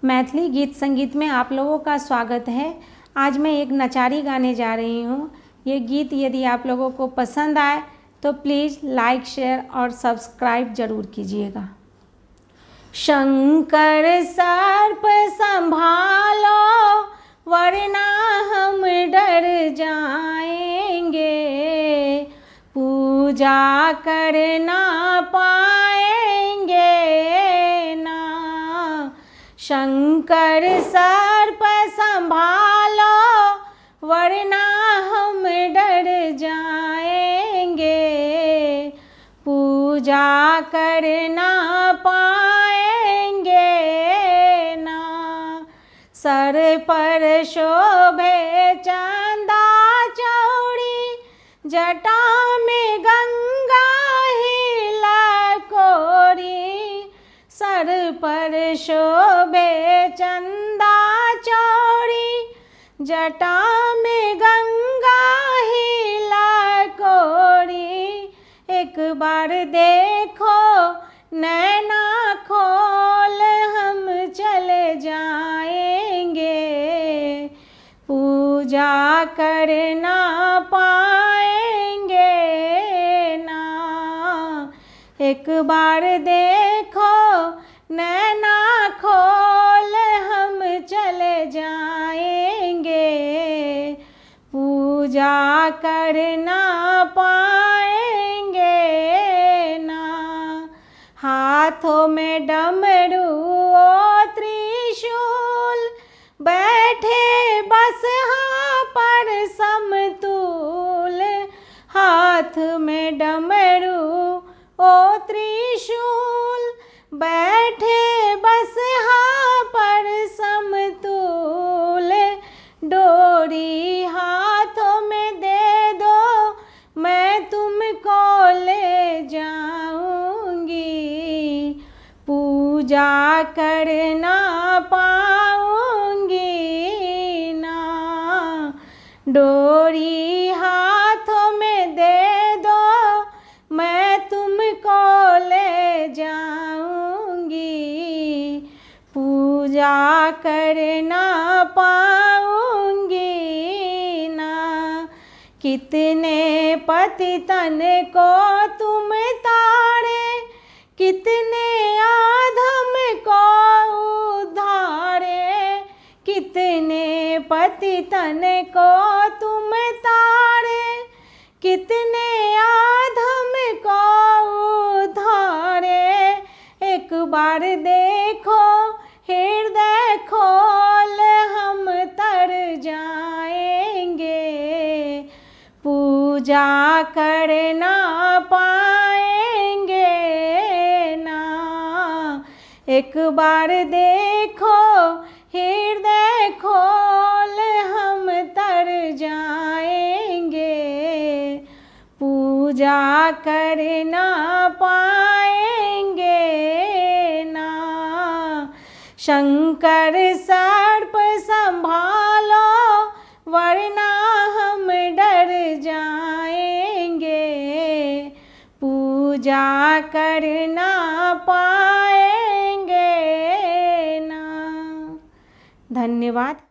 मैथिली गीत संगीत में आप लोगों का स्वागत है। आज मैं एक नचारी गाने जा रही हूँ। ये गीत यदि आप लोगों को पसंद आए तो प्लीज़ लाइक, शेयर और सब्सक्राइब ज़रूर कीजिएगा। शंकर सर्प संभालो वरना हम डर जाएंगे, पूजा करना पाएंगे ना। शंकर सर्प संभालो वरना हम डर जाएंगे, पूजा करना पाएंगे ना। सर पर शोभे चंदा चौड़ी, जटा में गंगा हिला कोरी। सर पर शोभे चंदा चौड़ी, जटा में गंगा हिला कोरी। एक बार देखो नैना खोल हम चले जाएंगे, पूजा करना पाएंगे ना। एक बार देखो नैना खोल हम चले जाएंगे, पूजा करना पाएंगे ना। हाथों में डमरू ओ त्रिशूल, बैठे बसहा पर समतूल। हाथ में डमरू ओ त्रिशूल, बैठे बसहा पर समतूल। डोरी हाथों में दे दो, मैं तुमको ले जाऊंगी, पूजा करना पाऊंगी ना। डोरी हाथों में दे दो, मैं तुमको ले जाऊंगी, पूजा करना पाऊंगी ना। कितने पतितन को तुम तारे, कितने आधम को उद्धारे। कितने पतितन को तुम तारे, कितने आधम को उद्धारे। एक बार देखो हृदय खोल हम तर जाएंगे, पूजा करना पाएंगे ना। एक बार देखो हृदय खोल हम तर जाएंगे, पूजा करना पाएंगे ना। शंकर सर्प संभालो वरना हम डर जाएंगे, पूजा करना पाएंगे ना। धन्यवाद।